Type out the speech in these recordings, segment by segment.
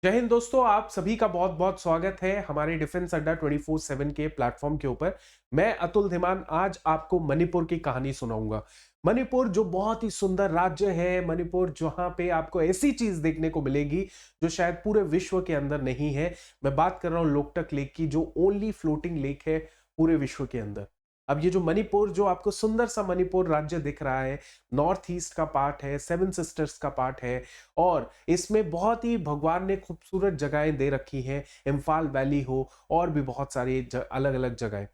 जय हिंद दोस्तों, आप सभी का बहुत बहुत स्वागत है हमारे डिफेंस अड्डा 24/7 के प्लेटफॉर्म के ऊपर। मैं अतुल धीमान आज आपको मणिपुर की कहानी सुनाऊंगा। मणिपुर जो बहुत ही सुंदर राज्य है, मणिपुर जहां पे आपको ऐसी चीज देखने को मिलेगी जो शायद पूरे विश्व के अंदर नहीं है। मैं बात कर रहा हूं लोकटक लेक की, जो ओनली फ्लोटिंग लेक है पूरे विश्व के अंदर। अब ये जो मणिपुर, जो आपको सुंदर सा मणिपुर राज्य दिख रहा है, नॉर्थ ईस्ट का पार्ट है, सेवन सिस्टर्स का पार्ट है, और इसमें बहुत ही भगवान ने खूबसूरत जगहें दे रखी हैं। इम्फाल वैली हो और भी बहुत सारी अलग अलग जगहें।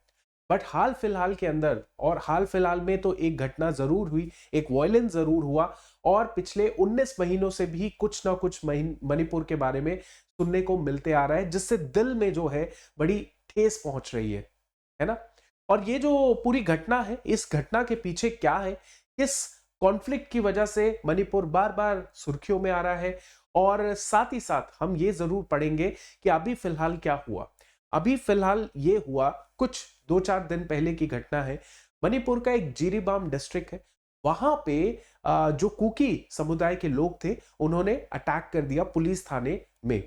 बट हाल फिलहाल के अंदर, और हाल फिलहाल में तो एक घटना जरूर हुई, एक वायलेंस जरूर हुआ। और पिछले 19 महीनों से भी कुछ ना कुछ मणिपुर के बारे में सुनने को मिलते आ रहा है, जिससे दिल में जो है बड़ी ठेस पहुंच रही है ना। और ये जो पूरी घटना है, इस घटना के पीछे क्या है, किस कॉन्फ्लिक्ट की वजह से मणिपुर बार बार सुर्खियों में आ रहा है, और साथ ही साथ हम ये जरूर पढ़ेंगे कि अभी फिलहाल क्या हुआ। अभी फिलहाल ये हुआ, कुछ 2-4 दिन पहले की घटना है। मणिपुर का एक जीरीबाम डिस्ट्रिक्ट है, वहां पे जो कुकी समुदाय के लोग थे, उन्होंने अटैक कर दिया पुलिस थाने में।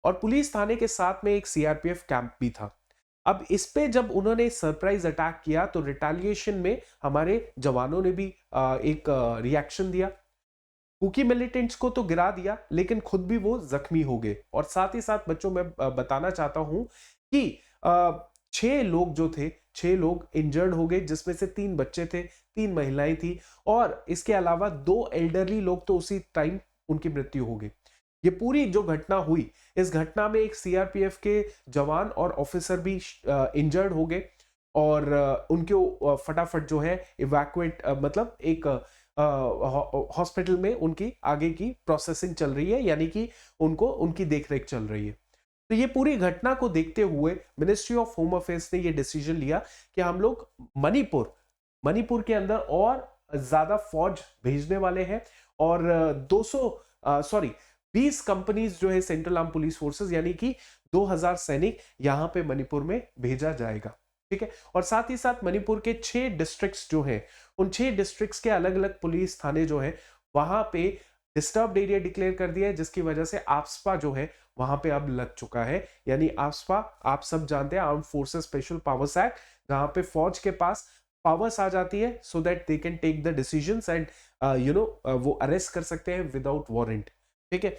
और पुलिस थाने के साथ में एक सीआरपीएफ कैंप भी था। अब इस पे जब उन्होंने सरप्राइज अटैक किया तो रिटेलिएशन में हमारे जवानों ने भी एक रिएक्शन दिया। कुकी मिलिटेंट्स को तो गिरा दिया, लेकिन खुद भी वो जख्मी हो गए। और साथ ही साथ बच्चों, मैं बताना चाहता हूं कि 6 लोग जो थे, 6 लोग इंजर्ड हो गए, जिसमें से 3 बच्चे थे, 3 महिलाएं थी, और इसके अलावा 2 एल्डरली लोग तो उसी टाइम उनकी मृत्यु हो गई। ये पूरी जो घटना हुई, इस घटना में एक सीआरपीएफ के जवान और ऑफिसर भी इंजर्ड हो गए। और उनको फटाफट जो है इवैक्यूएट, मतलब एक हॉस्पिटल में उनकी आगे की प्रोसेसिंग चल रही है, यानी कि उनको उनकी देखरेख चल रही है। तो ये पूरी घटना को देखते हुए मिनिस्ट्री ऑफ होम अफेयर्स ने ये डिसीजन लिया कि हम लोग मणिपुर मणिपुर के अंदर और ज्यादा फौज भेजने वाले हैं। और 20 कंपनीज जो है सेंट्रल आर्म पुलिस फोर्सेस, यानी कि 2000 सैनिक यहां पे मणिपुर में भेजा जाएगा। ठीक है। और साथ ही साथ मणिपुर के 6 डिस्ट्रिक्ट्स जो हैं, उन 6 डिस्ट्रिक्ट्स के अलग अलग पुलिस थाने जो है, वहां पे डिस्टर्ब्ड एरिया डिक्लेयर कर दिया है, जिसकी वजह से आफ्सपा जो है वहां पे अब लग चुका है। यानी आफ्सपा, आप सब जानते हैं, armed forces special powers act, जहां पे फौज के पास पावर्स आ जाती है so that they can take the decisions and वो अरेस्ट कर सकते हैं विदाउट वारंट। ठीक है।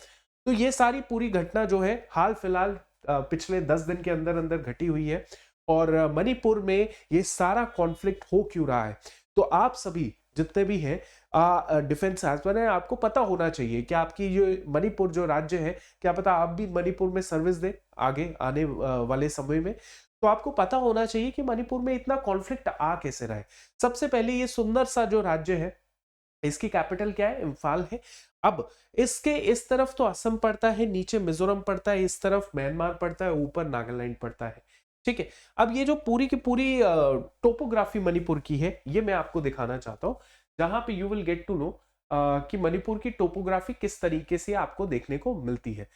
तो ये सारी पूरी घटना जो है हाल फिलहाल पिछले 10 दिन के अंदर अंदर घटी हुई है। और मणिपुर में ये सारा कॉन्फ्लिक्ट हो क्यों रहा है, तो आप सभी जितने भी हैं डिफेंस एस्पिरेंट हैं, आपको पता होना चाहिए कि आपकी ये मणिपुर जो राज्य है, क्या पता आप भी मणिपुर में सर्विस दें आगे आने वाले समय में। तो आपको पता होना चाहिए कि मणिपुर में इतना कॉन्फ्लिक्ट आ कैसे रहा है। सबसे पहले ये सुंदर सा जो राज्य है, इसकी कैपिटल क्या है? इम्फाल है। अब इसके इस तरफ तो असम पड़ता है, नीचे मिजोरम पड़ता है, इस तरफ म्यांमार पड़ता है, ऊपर नागालैंड पड़ता है। ठीक है। अब ये जो पूरी की पूरी टोपोग्राफी मणिपुर की है, ये मैं आपको दिखाना चाहता हूं, जहां पे you will get to know कि मणिपुर की टोपोग्राफी किस तरीके से आपको देखने को मिलती है।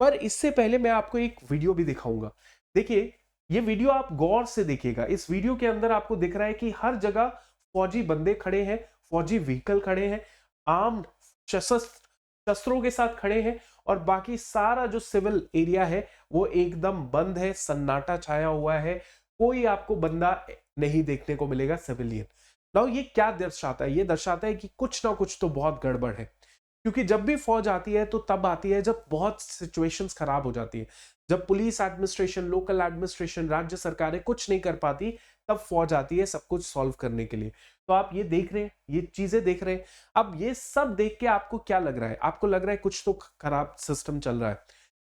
पर इससे पहले मैं आपको एक वीडियो भी दिखाऊंगा। देखिए, ये वीडियो आप गौर से देखिएगा। इस वीडियो के अंदर आपको दिख रहा है कि हर जगह फौजी बंदे खड़े हैं, फौजी व्हीकल खड़े हैं, आर्म शस्त्रों के साथ खड़े हैं, और बाकी सारा जो सिविल एरिया है वो एकदम बंद है, सन्नाटा छाया हुआ है। कोई आपको बंदा नहीं देखने को मिलेगा सिविलियन। नाउ ये क्या दर्शाता है? ये दर्शाता है कि कुछ ना कुछ तो बहुत गड़बड़ है। क्योंकि जब भी फौज आती है तो तब आती है जब बहुत सिचुएशंस खराब हो जाती है। जब पुलिस एडमिनिस्ट्रेशन, लोकल एडमिनिस्ट्रेशन, राज्य सरकारें कुछ नहीं कर पाती, तब फौज आती है सब कुछ सॉल्व करने के लिए। तो आप ये देख रहे हैं, ये चीजें देख रहे हैं। अब ये सब देख के आपको क्या लग रहा है? आपको लग रहा है कुछ तो खराब सिस्टम चल रहा है।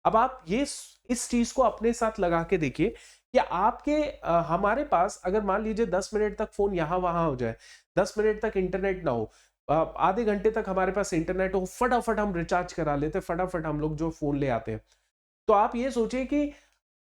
अब आप ये इस चीज को अपने साथ लगा के देखिए कि आपके हमारे पास अगर मान लीजिए 10 मिनट तक फोन यहां वहां हो जाए, 10 मिनट तक इंटरनेट ना हो, आधे घंटे तक हमारे पास इंटरनेट हो, फटाफट हम रिचार्ज करा लेते, फटाफट हम लोग जो फोन ले आते हैं। तो आप ये सोचिए कि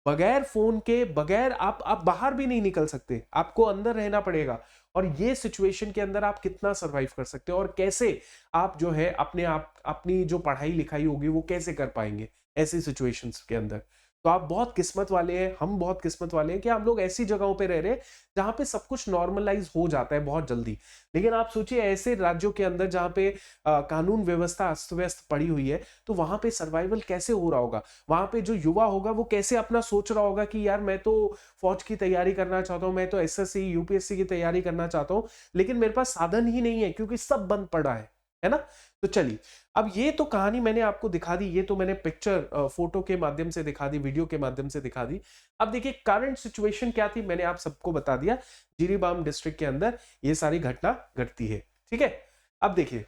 बगैर फोन के, बगैर आप बाहर भी नहीं निकल सकते, आपको अंदर रहना पड़ेगा। और ये सिचुएशन के अंदर आप कितना सरवाइव कर सकते हो, और कैसे आप जो है अपने आप अपनी जो पढ़ाई लिखाई होगी वो कैसे कर पाएंगे ऐसी सिचुएशंस के अंदर। तो आप बहुत किस्मत वाले हैं, हम बहुत किस्मत वाले हैं कि हम लोग ऐसी जगहों पे रह रहे हैं जहां पे सब कुछ नॉर्मलाइज हो जाता है बहुत जल्दी। लेकिन आप सोचिए ऐसे राज्यों के अंदर जहां पे कानून व्यवस्था अस्त व्यस्त पड़ी हुई है, तो वहां पे सर्वाइवल कैसे हो रहा होगा? वहां पे जो युवा होगा वो कैसे अपना सोच रहा होगा कि यार मैं तो फौज की तैयारी करना चाहता हूं, मैं तो एसएससी यूपीएससी की तैयारी करना चाहता हूं, लेकिन मेरे पास साधन ही नहीं है क्योंकि सब बंद पड़ा है ना? तो चलिए, अब ये तो कहानी मैंने आपको दिखा दी, ये तो मैंने पिक्चर फोटो के माध्यम से दिखा दी, वीडियो के माध्यम से दिखा दी। अब देखिए करंट सिचुएशन क्या थी, मैंने आप सबको बता दिया। जिरीबाम डिस्ट्रिक्ट के अंदर ये सारी घटना घटती है, ठीक है। अब देखिए,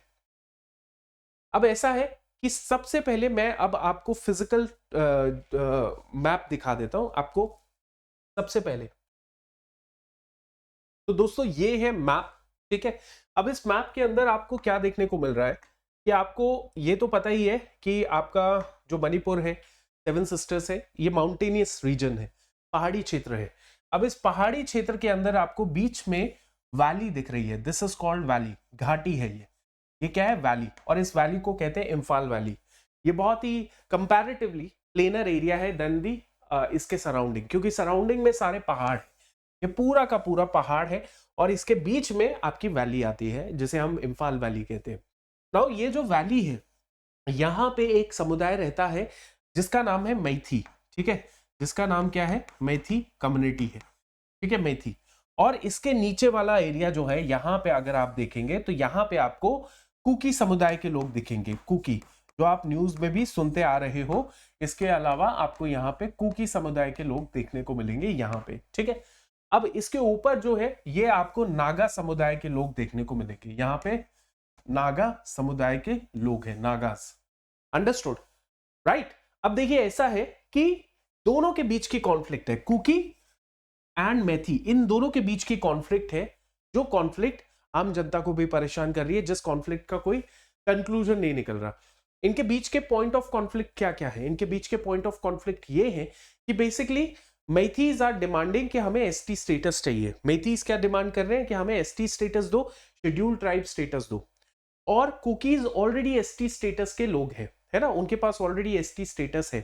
अब ऐसा है कि सबसे पहले मैं अब आपको फिजिकल मैप दिखा देता हूं आपको सबसे पहले। तो दोस्तों ये है मैप, ठीक है। अब इस मैप के अंदर आपको क्या देखने को मिल रहा है कि आपको ये तो पता ही है कि आपका जो मणिपुर है, सेवन सिस्टर्स है, ये माउंटेनियस रीजन है, पहाड़ी क्षेत्र है। अब इस पहाड़ी क्षेत्र के अंदर आपको बीच में वैली दिख रही है, दिस इज कॉल्ड वैली, घाटी है ये क्या है? वैली। और इस वैली को कहते हैं इम्फाल वैली। ये बहुत ही कंपैरेटिवली प्लेनर एरिया है देन दी इसके सराउंडिंग, क्योंकि सराउंडिंग में सारे पहाड़, ये पूरा का पूरा पहाड़ है और इसके बीच में आपकी वैली आती है जिसे हम इम्फाल वैली कहते हैं। नाउ ये जो वैली है, यहाँ पे एक समुदाय रहता है जिसका नाम है मैथी, ठीक है, जिसका नाम क्या है? मैथी कम्युनिटी है, ठीक है, मैथी। और इसके नीचे वाला एरिया जो है, यहाँ पे अगर आप देखेंगे तो यहाँ पे आपको कुकी समुदाय के लोग दिखेंगे, कुकी, जो आप न्यूज में भी सुनते आ रहे हो। इसके अलावा आपको यहाँ पे कुकी समुदाय के लोग देखने को मिलेंगे यहाँ पे, ठीक है। अब इसके ऊपर जो है ये आपको नागा समुदाय के लोग देखने को मिलेंगे, यहाँ पे नागा समुदाय के लोग हैं, नागास, अंडरस्टूड, राइट। अब देखिए ऐसा है कि दोनों के बीच की कॉन्फ्लिक्ट है, कुकी एंड मैथी, इन दोनों के बीच की कॉन्फ्लिक्ट है, जो कॉन्फ्लिक्ट आम जनता को भी परेशान कर रही है, जिस कॉन्फ्लिक्ट का कोई कंक्लूजन नहीं निकल रहा। इनके बीच के पॉइंट ऑफ कॉन्फ्लिक्ट क्या क्या है? इनके बीच के पॉइंट ऑफ कॉन्फ्लिक्ट ये है कि बेसिकली मैथीज आर डिमांडिंग कि हमें एसटी स्टेटस चाहिए। मैथीज क्या डिमांड कर रहे हैं कि हमें एसटी स्टेटस दो, शेड्यूल्ड ट्राइब स्टेटस दो। और कुकीज ऑलरेडी एसटी स्टेटस के लोग हैं, है ना, उनके पास ऑलरेडी एसटी स्टेटस है।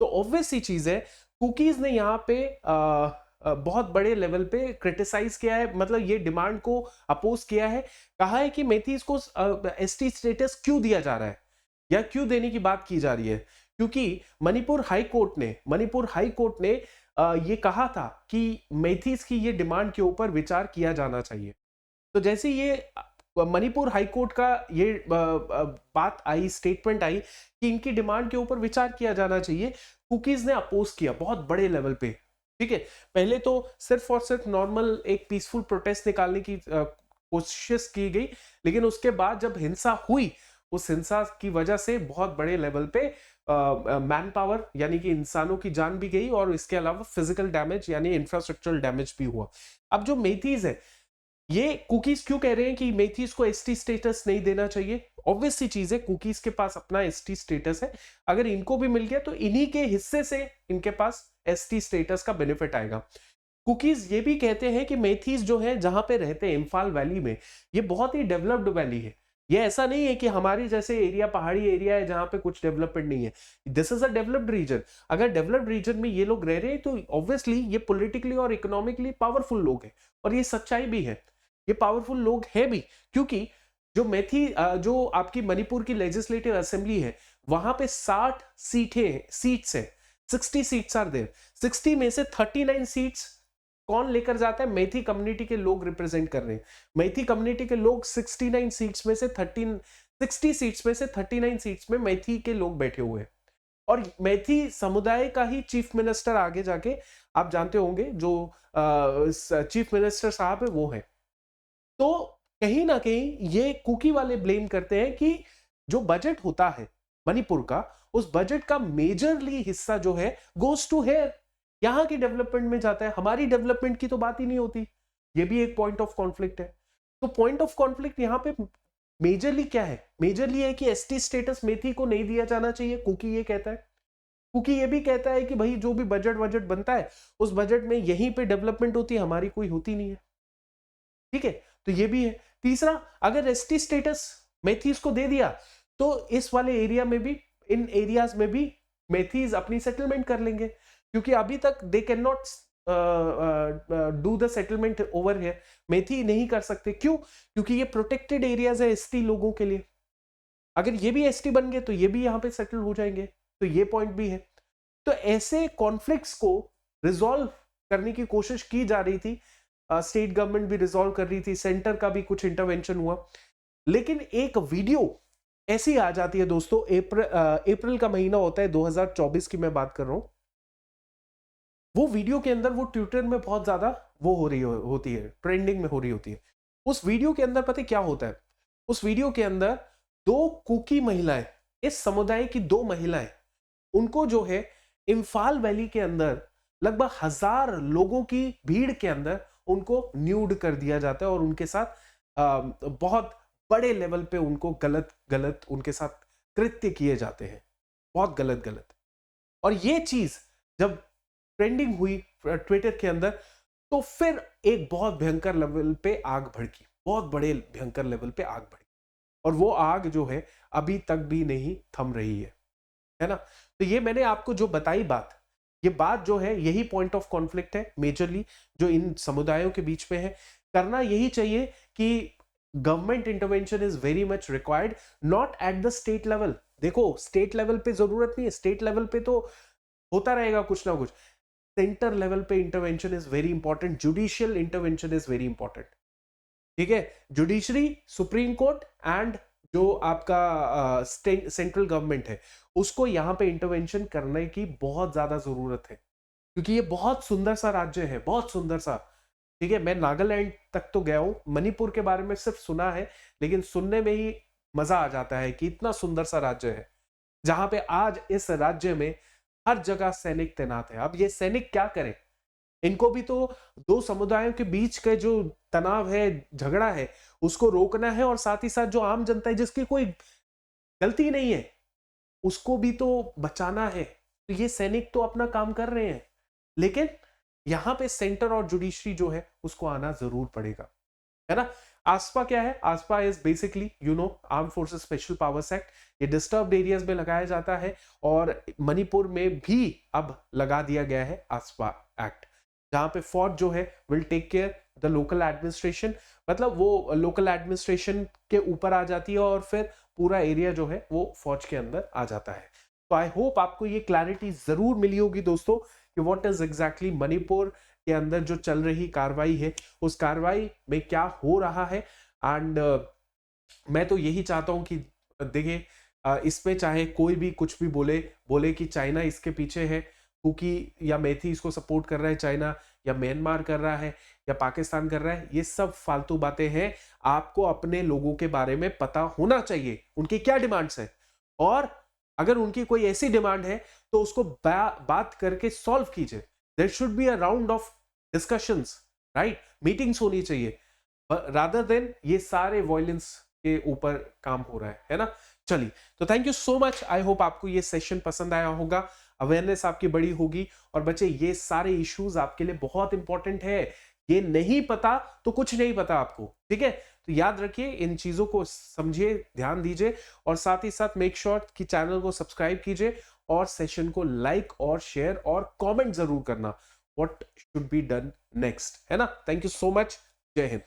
तो ऑब्वियस सी चीज है, कुकीज ने यहाँ पे बहुत बड़े लेवल पे क्रिटिसाइज किया है, मतलब ये डिमांड को अपोज किया है, कहा है कि मैथीज को एसटी स्टेटस क्यों दिया जा रहा है या क्यों देने की बात की जा रही है, क्योंकि मणिपुर हाई कोर्ट ने ये कहा था कि मैथीज की ये डिमांड के ऊपर विचार किया जाना चाहिए। तो जैसे ये मणिपुर हाई कोर्ट का ये बात आई, स्टेटमेंट आई कि इनकी डिमांड के ऊपर विचार किया जाना चाहिए, कुकीज ने अपोज किया बहुत बड़े लेवल पे, ठीक है। पहले तो सिर्फ और सिर्फ नॉर्मल एक पीसफुल प्रोटेस्ट निकालने की कोशिश की गई, लेकिन उसके बाद जब हिंसा हुई, उस हिंसा की वजह से बहुत बड़े लेवल पे मैन पावर यानी कि इंसानों की जान भी गई और इसके अलावा फिजिकल डैमेज यानी इंफ्रास्ट्रक्चरल डैमेज भी हुआ। अब जो मैथीज है, ये कुकीज क्यों कह रहे हैं कि मैथीज को एसटी स्टेटस नहीं देना चाहिए? ऑब्वियस सी चीज है, कुकीज के पास अपना एसटी स्टेटस है, अगर इनको भी मिल गया तो इन्हीं के हिस्से से इनके पास एसटी स्टेटस का बेनिफिट आएगा। कुकीज ये भी कहते हैं कि मैथीज जो है जहां पे रहते हैं इम्फाल वैली में, ये बहुत ही डेवलप्ड वैली है। ये ऐसा नहीं है कि हमारी जैसे एरिया पहाड़ी एरिया है जहां पे कुछ डेवलपमेंट नहीं है, this is a developed region. अगर डेवलप्ड रीजन में ये लोग रह रहे हैं तो ऑब्वियसली ये पॉलिटिकली और इकोनॉमिकली पावरफुल लोग हैं, और ये सच्चाई भी है, ये पावरफुल लोग हैं भी, क्योंकि जो जो आपकी मणिपुर की लेजिस्लेटिव असेंबली है, वहां पे 60 सीट्स है, 60 सीट्स आर देयर। 60 में से 39 सीट्स कौन लेकर जाता है? मैथी कम्युनिटी के लोग रिप्रेजेंट कर रहे हैं। मैथी कम्युनिटी के लोग 69 सीट्स में से 60 सीट्स में से 39 सीट्स में मैथी के लोग बैठे हुए हैं, और मैथी समुदाय का ही चीफ मिनिस्टर आगे जाके आप जानते होंगे, जो चीफ मिनिस्टर साहब है वो है। तो कहीं ना कहीं ये कुकी वाले ब्लेम करते हैं कि जो बजट होता है मणिपुर का, उस बजट का मेजरली हिस्सा जो है गोज टू हेयर, यहां की डेवलपमेंट में जाता है, हमारी डेवलपमेंट की तो बात ही नहीं होती। ये भी एक पॉइंट ऑफ कॉन्फ्लिक्ट है। तो पॉइंट ऑफ कॉन्फ्लिक्ट यहाँ पे मेजरली क्या है? मेजरली है कि एसटी स्टेटस मैथी को नहीं दिया जाना चाहिए, कुकी ये कहता है। कुकी ये भी कहता है कि भाई जो भी बजट बनता है उस बजट में यहीं पे डेवलपमेंट होती है, हमारी कोई होती नहीं है, ठीक है। तो ये भी है। तीसरा, अगर एसटी स्टेटस मैथीज को दे दिया तो इस वाले एरिया में भी, इन एरियाज में भी मेथीज अपनी सेटलमेंट कर लेंगे, क्योंकि अभी तक they can not do the settlement over here. मेथी नहीं कर सकते, क्यों? क्योंकि ये प्रोटेक्टेड एरियाज है एसटी लोगों के लिए। अगर ये भी एसटी बन गए तो ये भी यहां पे सेटल हो जाएंगे, तो ये पॉइंट भी है। तो ऐसे कॉन्फ्लिक्ट्स को रिजॉल्व करने की कोशिश की जा रही थी, स्टेट गवर्नमेंट भी रिजॉल्व कर रही थी, सेंटर का भी कुछ इंटरवेंशन हुआ, लेकिन एक वीडियो ऐसी आ जाती है दोस्तों, अप्रैल का महीना होता है, 2024 की मैं बात कर रहा हूं। वो वीडियो के अंदर वो ट्विटर में बहुत ज्यादा वो हो रही होती है, ट्रेंडिंग में हो रही होती है। उस वीडियो के अंदर पता है क्या होता है? उस वीडियो के अंदर दो कुकी महिलाएं, इस समुदाय की दो महिलाएं, उनको जो है इम्फाल वैली के अंदर लगभग 1000 लोगों की भीड़ के अंदर उनको न्यूड कर दिया जाता है और उनके साथ बहुत बड़े लेवल पे उनको गलत गलत उनके साथ कृत्य किए जाते हैं, बहुत गलत गलत। और ये चीज जब ट्रेंडिंग हुई ट्विटर के अंदर, तो फिर एक बहुत भयंकर लेवल पे आग भड़की, बहुत बड़े भयंकर लेवल पे आग भड़की, और वो आग जो है अभी तक भी नहीं थम रही है ना। तो ये मैंने आपको जो बताई बात, ये बात जो है यही पॉइंट ऑफ कॉन्फ्लिक्ट है मेजरली जो इन समुदायों के बीच में है। करना यही चाहिए कि government intervention is very much required, not at the state level. देखो स्टेट लेवल पे जरूरत नहीं है, स्टेट लेवल पे तो होता रहेगा कुछ ना कुछ, सेंटर लेवल पे intervention is very important, judicial intervention is very important. ठीक है, जुडिशरी, सुप्रीम कोर्ट एंड जो आपका सेंट्रल गवर्नमेंट है, उसको यहां पे इंटरवेंशन करने की बहुत ज्यादा जरूरत है, क्योंकि ये बहुत सुंदर सा राज्य है, बहुत सुंदर सा। ठीक है, मैं नागालैंड तक तो गया हूं, मणिपुर के बारे में सिर्फ सुना है, लेकिन सुनने में ही मजा आ जाता है कि इतना सुंदर सा राज्य है, जहां पे आज इस राज्य में हर जगह सैनिक तैनात है। अब ये सैनिक क्या करें? इनको भी तो दो समुदायों के बीच का जो तनाव है, झगड़ा है, उसको रोकना है, और साथ ही साथ जो आम जनता है जिसकी कोई गलती नहीं है, उसको भी तो बचाना है। तो ये सैनिक तो अपना काम कर रहे हैं, लेकिन यहां पे सेंटर और जुडिशरी जो है उसको आना जरूर पड़ेगा, है ना। आसपा क्या है? आसपा is basically arm forces special powers act, ये डिस्टर्ब्ड एरियाज में लगाया जाता है, और मणिपुर में भी अब लगा दिया गया है आसपा एक्ट, जहां पे फौज जो है will take care the local administration, मतलब वो लोकल एडमिनिस्ट्रेशन के ऊपर आ जाती है, और फिर पूरा एरिया जो है वो फौज के अंदर आ जाता है। तो आई होप आपको ये क्लैरिटी जरूर मिली होगी दोस्तों कि व्हाट इज एग्जैक्टली मणिपुर के अंदर जो चल रही कार्रवाई है, उस कार्रवाई में क्या हो रहा है। एंड मैं तो यही चाहता हूं कि देखिए, इसमें चाहे कोई भी कुछ भी बोले कि चाइना इसके पीछे है, कुकी या मेथी इसको सपोर्ट कर रहा है चाइना, या म्यांमार कर रहा है, या पाकिस्तान कर रहा है, ये सब फालतू बातें हैं। आपको अपने लोगों के बारे में पता होना चाहिए, उनकी क्या डिमांड्स है, और अगर उनकी कोई ऐसी डिमांड है तो उसको बात करके सॉल्व कीजिए। There should be a round of discussions, right, meetings होनी चाहिए, रादर देन ये सारे वॉयलेंस के ऊपर काम हो रहा है ना। चलिए, तो thank you so much, I hope आपको ये सेशन पसंद आया होगा, अवेयरनेस आपकी बड़ी होगी। और बच्चे, ये सारे इश्यूज आपके लिए बहुत इंपॉर्टेंट है, ये नहीं पता तो कुछ नहीं पता आपको, ठीक है। तो याद रखिए, इन चीजों को समझिए, ध्यान दीजिए, और साथ ही साथ मेक श्योर कि चैनल को सब्सक्राइब कीजिए, और सेशन को लाइक और शेयर और कमेंट जरूर करना, what should be done next, है ना। थैंक यू सो मच, जय हिंद।